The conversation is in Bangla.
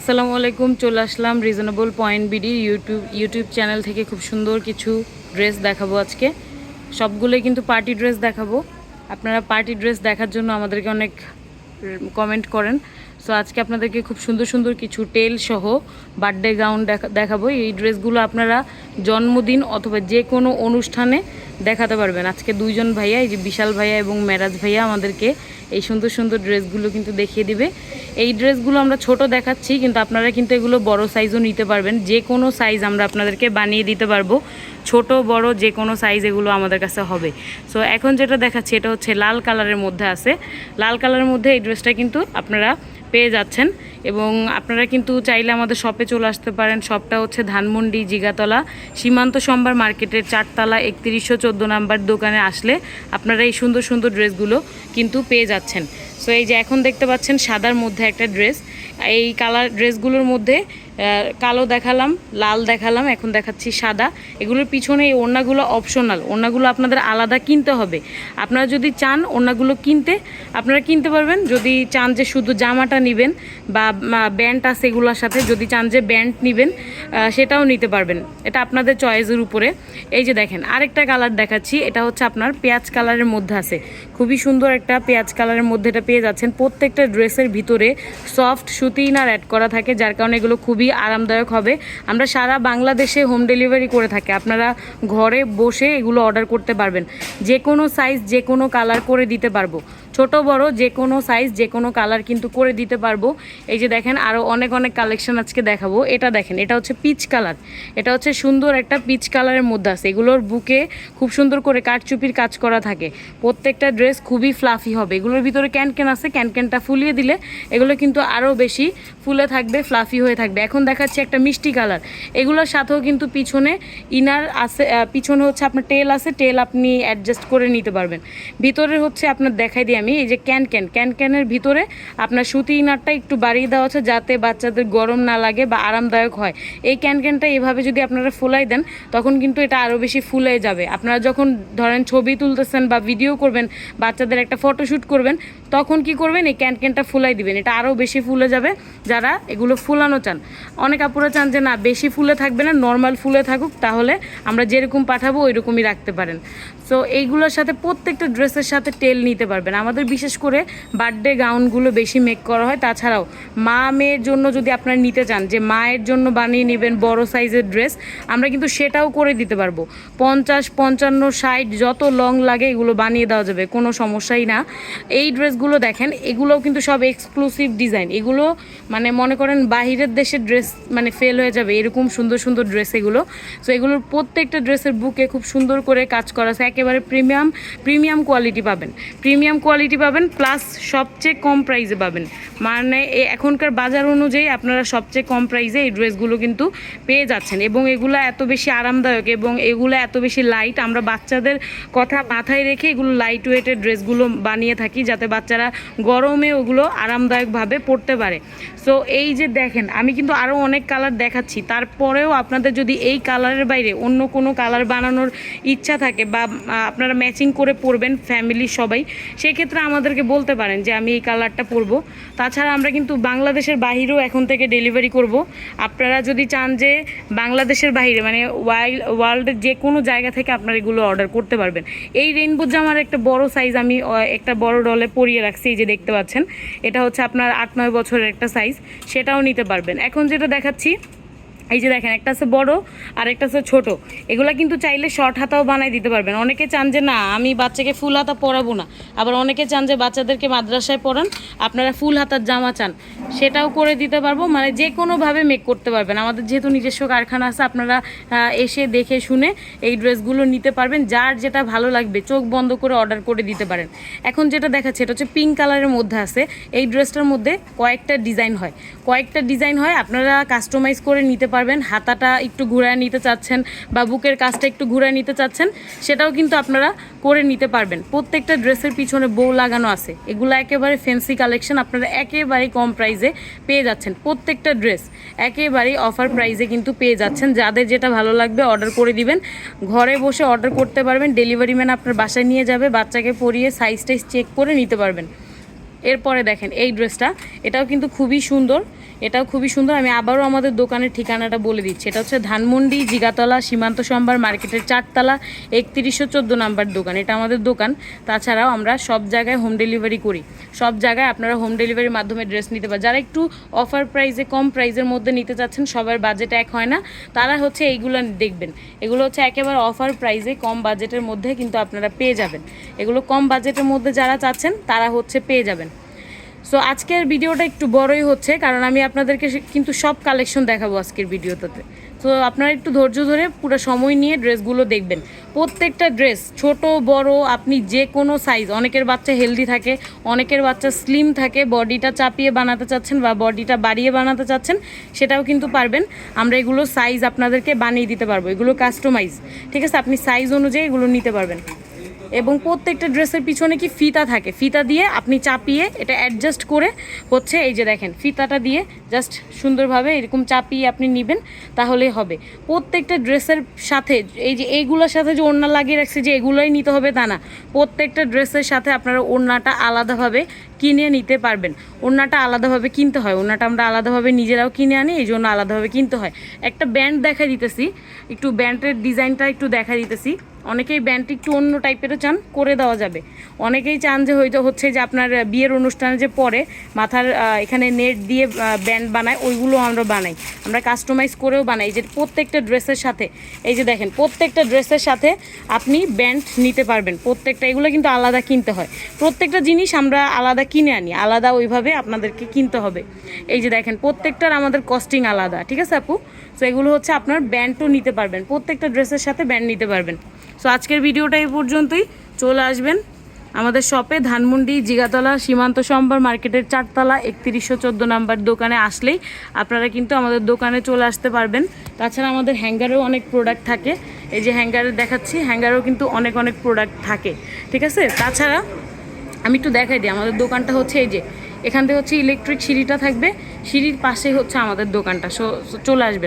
আসসালামু আলাইকুম। চলে আসলাম reasonable point BD YouTube channel থেকে। খুব সুন্দর কিছু ড্রেস দেখাবো আজকে। সবগুলোই কিন্তু পার্টি ড্রেস দেখাবো। আপনারা পার্টি ড্রেস দেখার জন্য আমাদেরকে অনেক কমেন্ট করেন। সো আজকে আপনাদেরকে খুব সুন্দর সুন্দর কিছু টেল সহ বার্থডে গাউন দেখাবো। এই ড্রেসগুলো আপনারা জন্মদিন অথবা যে কোনো অনুষ্ঠানে দেখাতে পারবেন। আজকে দুইজন ভাইয়া, এই যে বিশাল ভাইয়া এবং মেরাজ ভাইয়া, আমাদেরকে এই সুন্দর সুন্দর ড্রেসগুলো কিন্তু দেখিয়ে দিবে। এই ড্রেসগুলো আমরা ছোট দেখাচ্ছি, কিন্তু আপনারা কিন্তু এগুলো বড় সাইজও নিতে পারবেন। যে কোনো সাইজ আমরা আপনাদেরকে বানিয়ে দিতে পারবো, ছোট বড় যে কোনো সাইজ এগুলো আমাদের কাছে হবে। সো এখন যেটা দেখাচ্ছি এটা হচ্ছে লাল কালারের মধ্যে আছে। লাল কালারের মধ্যে এই ড্রেসটা কিন্তু আপনারা পেয়ে যাচ্ছেন, এবং আপনারা কিন্তু চাইলে আমাদের শপে চলে আসতে পারেন। শপটা হচ্ছে ধানমন্ডি জিগাতলা সীমান্ত সম্ভার মার্কেটের 4 তলা 3114 নাম্বার দোকানে আসলে আপনারা এই সুন্দর সুন্দর ড্রেসগুলো কিন্তু পেয়ে যাচ্ছেন। সো এই যে এখন দেখতে পাচ্ছেন সাদার মধ্যে একটা ড্রেস। এই কালার ড্রেসগুলোর মধ্যে কালো দেখালাম, লাল দেখালাম, এখন দেখাচ্ছি সাদা। এগুলোর পিছনে এই ওড়নাগুলো অপশনাল, ওড়নাগুলো আপনাদের আলাদা কিনতে হবে। আপনারা যদি চান ওড়নাগুলো কিনতে, আপনারা কিনতে পারবেন। যদি চান যে শুধু জামাটা নেবেন বা ব্যান্ড আছে এগুলোর সাথে, যদি চান যে ব্যান্ড নেবেন সেটাও নিতে পারবেন। এটা আপনাদের চয়েসের উপরে। এই যে দেখেন আরেকটা কালার দেখাচ্ছি, এটা হচ্ছে আপনার পেঁয়াজ কালারের মধ্যে আছে। খুবই সুন্দর একটা পেঁয়াজ কালারের মধ্যে এটা পেয়ে যাচ্ছেন। প্রত্যেকটা ড্রেসের ভিতরে সফট সুতি ইনার অ্যাড করা থাকে, যার কারণে এগুলো খুবই আরামদায়ক হবে। আমরা সারা বাংলাদেশে হোম ডেলিভারি করে থাকি। আপনারা ঘরে বসে এগুলো অর্ডার করতে পারবেন। যে কোনো সাইজ যে কোনো কালার করে দিতে পারবো, ছোট বড় যে কোনো সাইজ যে কোনো কালার কিন্তু করে দিতে পারবো। এই যে দেখেন আরও অনেক অনেক কালেকশন আজকে দেখাবো। এটা দেখেন, এটা হচ্ছে পিচ কালার। এটা হচ্ছে সুন্দর একটা পিচ কালারের মধ্যে আছে। এগুলোর বুকে খুব সুন্দর করে কাঠচুপির কাজ করা থাকে। প্রত্যেকটা ড্রেস খুবই ফ্লাফি হবে। এগুলোর ভিতরে ক্যানক্যান আছে, ক্যানক্যানটা ফুলিয়ে দিলে এগুলো কিন্তু আরও বেশি ফুলে থাকবে, ফ্লাফি হয়ে থাকবে। এখন দেখাচ্ছি একটা মিষ্টি কালার। এগুলোর সাথেও কিন্তু পিছনে ইনার আছে, পিছনে হচ্ছে আপনার টেল আছে, টেল আপনি অ্যাডজাস্ট করে নিতে পারবেন। ভিতরে হচ্ছে আপনার দেখাই দিই আমি, এই যে ক্যানক্যানের ভিতরে আপনার সুতি ইনারটা একটু বাড়িয়ে দেওয়া আছে, যাতে বাচ্চাদের গরম না লাগে বা আরামদায়ক হয়। এই ক্যানক্যানটা এভাবে যদি আপনারা ফুলাই দেন তখন কিন্তু এটা আরও বেশি ফুলে যাবে। আপনারা যখন ধরেন ছবি তুলতেছেন বা ভিডিও করবেন, বাচ্চাদের একটা ফটোশ্যুট করবেন, তখন কি করবেন, এই ক্যানক্যানটা ফুলাই দিবেন। এটা আরও বেশি ফুলে যাবে। যারা এগুলো ফুলানো চান, অনেক আপুরা চান যে না বেশি ফুলে থাকবে না, নর্মাল ফুলে থাকুক, তাহলে আমরা যেরকম পাঠাবো ওই রকমই রাখতে পারেন। সো এইগুলোর সাথে প্রত্যেকটা ড্রেসের সাথে টেল নিতে পারবেন। আমাদের বিশেষ করে বার্থডে গাউনগুলো বেশি মেক করা হয়। তাছাড়াও মা মেয়ের জন্য যদি আপনারা নিতে চান যে মায়ের জন্য বানিয়ে নেবেন বড় সাইজের ড্রেস, আমরা কিন্তু সেটাও করে দিতে পারবো। 50, 55, 60 যত লং লাগে এগুলো বানিয়ে দেওয়া যাবে, কোনো সমস্যাই না। এই ড্রেসগুলো দেখেন, এগুলোও কিন্তু সব এক্সক্লুসিভ ডিজাইন। এগুলো মানে মনে করেন বাহিরের দেশের ড্রেস মানে ফেল হয়ে যাবে, এরকম সুন্দর সুন্দর ড্রেস এগুলো। সো এগুলোর প্রত্যেকটা ড্রেসের বুকে খুব সুন্দর করে কাজ করা আছে। একেবারে প্রিমিয়াম কোয়ালিটি পাবেন, প্লাস সবচেয়ে কম প্রাইসে পাবেন। মানে এখনকার বাজার অনুযায়ী আপনারা সবচেয়ে কম প্রাইসে এই ড্রেসগুলো কিন্তু পেয়ে যাচ্ছেন। এবং এগুলো এত বেশি আরামদায়ক এবং এগুলো এত বেশি লাইট। আমরা বাচ্চাদের কথা মাথায় রেখে এগুলো লাইট ওয়েটের ড্রেসগুলো বানিয়ে থাকি, যাতে বাচ্চারা গরমে ওগুলো আরামদায়কভাবে পরতে পারে। সো এই যে দেখেন, আমি কিন্তু আরও অনেক কালার দেখাচ্ছি, তারপরেও আপনাদের যদি এই কালারের বাইরে অন্য কোনো কালার বানানোর ইচ্ছা থাকে বা আপনারা ম্যাচিং করে পরবেন ফ্যামিলির সবাই, সেক্ষেত্রে আমাদেরকে বলতে পারেন যে আমি এই কালারটা পরবো। তাছাড়া আমরা কিন্তু বাংলাদেশের বাহিরেও এখন থেকে ডেলিভারি করব। আপনারা যদি চান যে বাংলাদেশের বাইরে মানে ওয়ার্ল্ডের যে কোনো জায়গা থেকে আপনারা এগুলো অর্ডার করতে পারবেন। এই রেইনবো জামার একটা বড় সাইজ আমি একটা বড় ডলে পরিয়ে রাখছি, এই যে দেখতে পাচ্ছেন। এটা হচ্ছে আপনার 8-9 বছরের একটা সাইজ, সেটাও নিতে পারবেন। এখন যেটা দেখাচ্ছি, এই যে দেখেন একটা আছে বড় আর একটা আছে ছোট। এগুলা কিন্তু চাইলে শর্ট হাতাও বানাই দিতে পারবেন। অনেকে চান যে না আমি বাচ্চাকে ফুল হাতা পরাবো না, আবার অনেকে চান যে বাচ্চাদেরকে মাদ্রাসায় পড়ান, আপনারা ফুল হাতার জামা চান, সেটাও করে দিতে পারবো। মানে যে কোনোভাবে মেক করতে পারবেন। আমাদের যেহেতু নিজস্ব কারখানা আছে, আপনারা এসে দেখে শুনে এই ড্রেসগুলো নিতে পারবেন। যার যেটা ভালো লাগবে চোখ বন্ধ করে অর্ডার করে দিতে পারেন। এখন যেটা দেখাচ্ছে এটা হচ্ছে পিঙ্ক কালারের মধ্যে আছে। এই ড্রেসটার মধ্যে কয়েকটা ডিজাইন হয়, আপনারা কাস্টমাইজ করে নিতে পারবেন। হাতাটা একটু ঘুরায় নিতে চাচ্ছেন বা বুকের কাজটা একটু ঘুরায় নিতে চাচ্ছেন, সেটাও কিন্তু আপনারা করে নিতে পারবেন। প্রত্যেকটা ড্রেসের পিছনে বউ লাগানো আছে। এগুলো একেবারে ফ্যান্সি কালেকশন, আপনারা একেবারে কম প্রাইসে পেয়ে যাচ্ছেন। প্রত্যেকটা ড্রেস একেবারেই অফার প্রাইসে কিন্তু পেয়ে যাচ্ছেন। যাদের যেটা ভালো লাগবে অর্ডার করে দিবেন, ঘরে বসে অর্ডার করতে পারবেন। ডেলিভারি ম্যান আপনার বাসায় নিয়ে যাবে, বাচ্চাকে পরিয়ে সাইজ টাইজ চেক করে নিতে পারবেন। এরপরে দেখেন এই ড্রেসটা, এটাও কিন্তু খুবই সুন্দর, এটাও খুবই সুন্দর। আমি আবারও আমাদের দোকানের ঠিকানাটা বলে দিচ্ছি। এটা হচ্ছে ধানমন্ডি জিগাতলা সীমান্ত সম্ভার মার্কেটের 4তলা 3114 নাম্বার দোকান, এটা আমাদের দোকান। তাছাড়াও আমরা সব জায়গায় হোম ডেলিভারি করি, সব জায়গায় আপনারা হোম ডেলিভারির মাধ্যমে ড্রেস নিতে পারেন। যারা একটু অফার প্রাইসে কম প্রাইসের মধ্যে নিতে চাচ্ছেন, সবার বাজেট এক হয় না, তারা হচ্ছে এইগুলো দেখবেন। এগুলো হচ্ছে একেবারে অফার প্রাইসে কম বাজেটের মধ্যে কিন্তু আপনারা পেয়ে যাবেন। এগুলো কম বাজেটের মধ্যে যারা চাচ্ছেন তারা হচ্ছে পেয়ে যাবেন। সো আজকের ভিডিওটা একটু বড়ই হচ্ছে, কারণ আমি আপনাদেরকে কিন্তু সব কালেকশন দেখাবো আজকের ভিডিওটাতে। তো আপনারা একটু ধৈর্য ধরে পুরো সময় নিয়ে ড্রেসগুলো দেখবেন। প্রত্যেকটা ড্রেস ছোট বড়, আপনি যে কোনো সাইজ, অনেকের বাচ্চা হেলদি থাকে, অনেকের বাচ্চা স্লিম থাকে, বডিটা চাপিয়ে বানাতে চাচ্ছেন বা বডিটা বাড়িয়ে বানাতে চাচ্ছেন, সেটাও কিন্তু পারবেন। আমরা এগুলো সাইজ আপনাদেরকে বানিয়ে দিতে পারবো, এগুলো কাস্টমাইজ, ঠিক আছে? আপনি সাইজ অনুযায়ী এগুলো নিতে পারবেন। এবং প্রত্যেকটা ড্রেসের পিছনে কি ফিতা থাকে, ফিতা দিয়ে আপনি চাপিয়ে এটা অ্যাডজাস্ট করে হচ্ছে এই যে দেখেন ফিতাটা দিয়ে জাস্ট সুন্দরভাবে এরকম চাপিয়ে আপনি নেবেন, তাহলেই হবে। প্রত্যেকটা ড্রেসের সাথে এই যে এইগুলোর সাথে যে ওড়না লাগিয়ে রাখছে যে এগুলোই নিতে হবে তা না, প্রত্যেকটা ড্রেসের সাথে আপনারা ওড়নাটা আলাদাভাবে কিনে নিতে পারবেন। ওড়নাটা আলাদাভাবে কিনতে হয়, ওড়নাটা আমরা আলাদাভাবে নিজেরাও কিনে আনি, এই জন্য আলাদাভাবে কিনতে হয়। একটা ব্যান্ড দেখা দিতেছি, একটু ব্যান্ডের ডিজাইনটা একটু দেখা দিতেছি। অনেকেই ব্যান্ড একটু অন্য টাইপেরও চান, করে দেওয়া যাবে। অনেকেই চান যে হয়তো হচ্ছে যে আপনার বিয়ের অনুষ্ঠানে যে পরে মাথার এখানে নেট দিয়ে ব্যান্ড বানায়, ওইগুলো আমরা বানাই, আমরা কাস্টমাইজ করেও বানাই। যে প্রত্যেকটা ড্রেসের সাথে এই যে দেখেন প্রত্যেকটা ড্রেসের সাথে আপনি ব্যান্ড নিতে পারবেন। প্রত্যেকটা এগুলো কিন্তু আলাদা কিনতে হয়, প্রত্যেকটা জিনিস আমরা আলাদা কিনে আনি, আলাদা ওইভাবে আপনাদেরকে কিনতে হবে। এই যে দেখেন প্রত্যেকটার আমাদের কস্টিং আলাদা, ঠিক আছে আপু? সো এগুলো হচ্ছে আপনার ব্যান্ডও নিতে পারবেন, প্রত্যেকটা ড্রেসের সাথে ব্যান্ড নিতে পারবেন। সো আজকের ভিডিওটা এই পর্যন্তই। চলে আসবেন আমাদের শপে, ধানমন্ডি জিগাতলা সীমান্ত সম্ভার মার্কেটের 4তলা 3114 নাম্বার দোকানে আসলেই আপনারা কিন্তু আমাদের দোকানে চলে আসতে পারবেন। তাছাড়া আমাদের হ্যাঙ্গারেও অনেক প্রোডাক্ট থাকে, এই যে হ্যাঙ্গারে দেখাচ্ছি, হ্যাঙ্গারেও কিন্তু অনেক অনেক প্রোডাক্ট থাকে, ঠিক আছে? তাছাড়া আমি একটু দেখাই দিই, আমাদের দোকানটা হচ্ছে এই যে এখান থেকে হচ্ছে ইলেকট্রিক সিঁড়িটা থাকবে, সিঁড়ির পাশেই হচ্ছে আমাদের দোকানটা। সো চলে আসবেন।